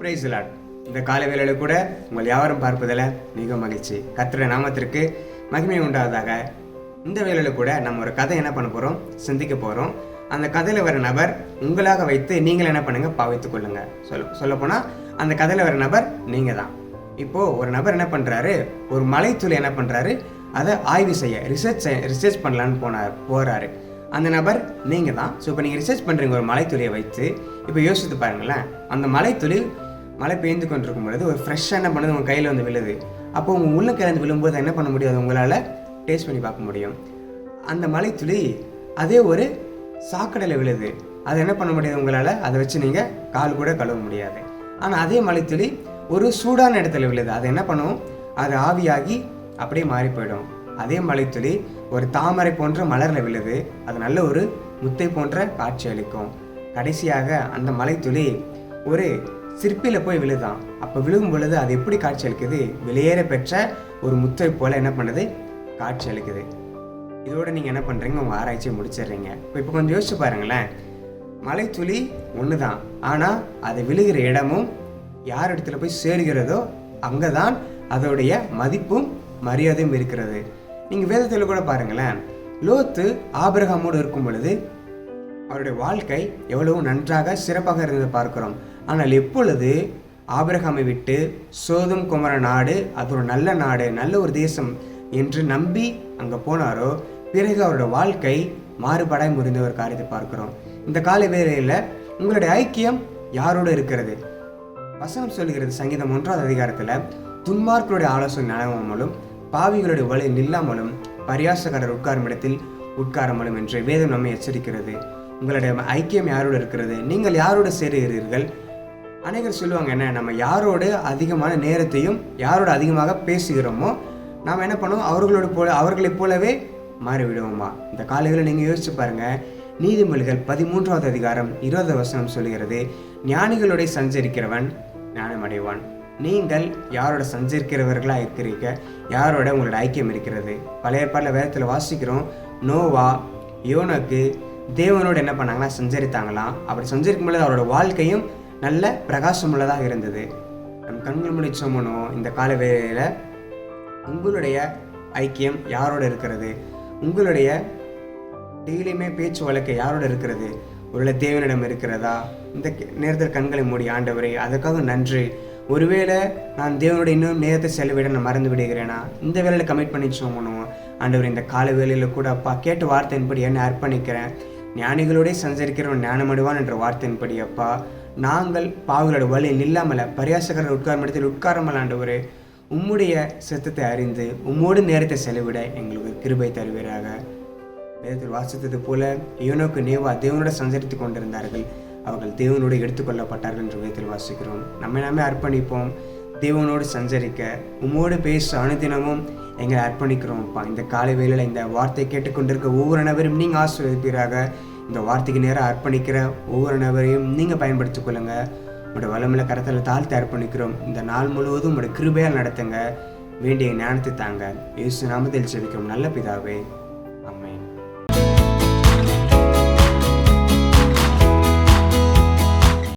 Price Lord. இந்த காலை வேளையில் கூட உங்கள் யாவரும் பார்ப்பதில் மிக மகிழ்ச்சி. கர்த்தருடைய நாமத்திற்கு மகிமை உண்டாவதாக. இந்த வேளையில் கூட நம்ம ஒரு கதை என்ன பண்ண போகிறோம், சிந்திக்க போகிறோம். அந்த கதையில் வர நபர் உங்களாக வைத்து நீங்கள் என்ன பண்ணுங்க, பாவித்துக் கொள்ளுங்க. சொல்லப்போனால் அந்த கதையில் வர நபர் நீங்கள் தான். இப்போது ஒரு நபர் என்ன பண்ணுறாரு, ஒரு மலைத்துளி என்ன பண்ணுறாரு, அதை ஆய்வு செய்ய ரிசர்ச் பண்ணலான்னு போகிறாரு. அந்த நபர் நீங்கள் தான். ஸோ இப்போ நீங்கள் ரிசர்ச் பண்ணுறீங்க ஒரு மலைத்துளியை வைத்து. இப்போ யோசித்து பாருங்களேன், அந்த மலைத்துளி மழை பெய்ந்து கொண்டிருக்கும் பொழுது ஒரு ஃப்ரெஷ்ஷாக என்ன பண்ணுது, உங்கள் கையில் வந்து விழுது. அப்போ உங்கள் உள்ள கிளந்து விழும்போது என்ன பண்ண முடியாது, உங்களால் டேஸ்ட் பண்ணி பார்க்க முடியும். அந்த மலைத்துளி அதே ஒரு சாக்கடையில் விழுது, அதை என்ன பண்ண முடியாது உங்களால், அதை வச்சு நீங்கள் கால் கூட கழுவ முடியாது. ஆனால் அதே மலைத்துளி ஒரு சூடான இடத்துல விழுது, அதை என்ன பண்ணுவோம், அது ஆவியாகி அப்படியே மாறி போயிடும். அதே மலைத்துளி ஒரு தாமரை போன்ற மலரில் விழுது, அது நல்ல ஒரு முத்தை போன்ற காட்சி அளிக்கும். கடைசியாக அந்த மலைத்துளி ஒரு சிற்பியில் போய் விழுதான். அப்போ விழுகும் பொழுது அது எப்படி காட்சி அளிக்குது, வெளியேற பெற்ற ஒரு முத்தை போல என்ன பண்ணுது, காட்சி அளிக்குது. இதோட நீங்கள் என்ன பண்ணுறீங்க, உங்கள் ஆராய்ச்சியை முடிச்சிடுறீங்க. இப்போ கொஞ்சம் யோசிச்சு பாருங்களேன், மலைத்துளி ஒன்று தான், ஆனால் அது விழுகிற இடமும் யார் இடத்துல போய் சேர்கிறதோ அங்கே தான் அதோடைய மதிப்பும் மரியாதையும் இருக்கிறது. நீங்கள் வேதத்தில் கூட பாருங்களேன், லோத்து ஆபிரகாமோடு இருக்கும் பொழுது அவருடைய வாழ்க்கை எவ்வளவு நன்றாக சிறப்பாக இருந்ததை பார்க்கிறோம். ஆனால் எப்பொழுது ஆபிரகாமை விட்டு சோதம் குமர நாடு, அது ஒரு நல்ல நாடு, நல்ல ஒரு தேசம் என்று நம்பி அங்கே போனாரோ, பிறகு அவருடைய வாழ்க்கை மாறுபாடாய் முறிந்த ஒரு காரியத்தை பார்க்கிறோம். இந்த காலை வேளையில் உங்களுடைய ஐக்கியம் யாரோடு இருக்கிறது? வசனம் சொல்கிறது சங்கீதம் 1ஆம் அதிகாரத்தில், துன்மார்க்கருடைய ஆலோசனை நடவாமலும் பாவிகளுடைய வழி நில்லாமலும் பரியாசக்காரர் உட்காரும் இடத்தில் உட்காராமலும் என்று வேதம் நம்மை எச்சரிக்கிறது. உங்களுடைய ஐக்கியம் யாரோடு இருக்கிறது? நீங்கள் யாரோடு சேருகிறீர்கள்? அனைவரும் சொல்லுவாங்க, என்ன, நம்ம யாரோடு அதிகமான நேரத்தையும் யாரோடு அதிகமாக பேசுகிறோமோ நாம் என்ன பண்ணுவோம், அவர்களைப் போலவே மாறிவிடுவோமா? இந்த காலையில் நீங்கள் யோசிச்சு பாருங்கள். நீதிமொழிகள் 13ஆவது அதிகாரம் 20 வசனம் சொல்கிறது, ஞானிகளுடைய சஞ்சரிக்கிறவன் ஞானமடைவான். நீங்கள் யாரோட சஞ்சரிக்கிறவர்களாக இருக்கிறீங்க, யாரோட உங்களோட ஐக்கியம் இருக்கிறது? பழைய ஏற்பாட்டில் வேதத்தில் வாசிக்கிறோம், நோவா யோனாக்கு தேவனோடு என்ன பண்ணாங்கன்னா சஞ்சரித்தாங்களாம். அப்படி சஞ்சரிக்கும் பொழுது அவரோட வாழ்க்கையும் நல்ல பிரகாசமுள்ளதாக இருந்தது. நம் கண்கள் முடிச்சோமனோ இந்த கால வேளையில் உங்களுடைய ஐக்கியம் யாரோடு இருக்கிறது? உங்களுடைய டெய்லியுமே பேச்சு வழக்கை யாரோடு இருக்கிறது? ஒருவேளை தேவனிடம் இருக்கிறதா? இந்த நேரத்தில் கண்களை மூடி, ஆண்டவரே அதற்காக நன்றி. ஒருவேளை நான் தேவனுடைய இன்னும் நேரத்தை செலவிட நான் மறந்து விடுகிறேனா? இந்த வேலையில் கமிட் பண்ணி சோமணும். ஆண்டவர் இந்த கால வேலையில் கூட அப்பா கேட்ட வார்த்தையின்படி என்னை அர்ப்பணிக்கிறேன். ஞானிகளோட சஞ்சரிக்கிறவன் ஞானமடைவான் என்ற வார்த்தையின்படி அப்பா, நாங்கள் பாவங்களோட வழியில் இல்லாமல் பரியாசகர் உட்காரும் இடத்தில் உட்காராமல் ஆண்டவரே, உம்முடைய சித்தத்தை அறிந்து உம்மோடு நேரத்தை செலவிட எங்களுக்கு கிருபை தருவீராக. வேதத்தில் வாசித்தது போல யோனோக்கு நேவா தேவனோட சஞ்சரித்து கொண்டிருந்தார்கள், அவர்கள் தேவனோடு எடுத்துக்கொள்ளப்பட்டார்கள் என்று வேதத்தில் வாசிக்கிறோம். நம்மை அர்ப்பணிப்போம், தேவனோடு சஞ்சரிக்க, உம்மோடு பேச அனுதினமும் எங்களை அர்ப்பணிக்கிறோம்ப்பா. இந்த காலை வேளையில் இந்த வார்த்தை கேட்டுக்கொண்டிருக்க ஒவ்வொரு நபரையும் நீங்கள் ஆசீர்வதிப்பீராக. இந்த வார்த்தைக்கு நேராக அர்ப்பணிக்கிற ஒவ்வொரு நபரையும் நீங்கள் பயன்படுத்திக் கொள்ளுங்க. உங்களோட வளமில்ல கரத்தில் தாழ்த்தி அர்ப்பணிக்கிறோம். இந்த நாள் முழுவதும் உங்களோட கிருபையால் நடத்துங்க. வேண்டிய ஞானத்தை தாங்க. இயேசு நாமத்தில் ஜெபிக்கிறோம் நல்ல பிதாவே.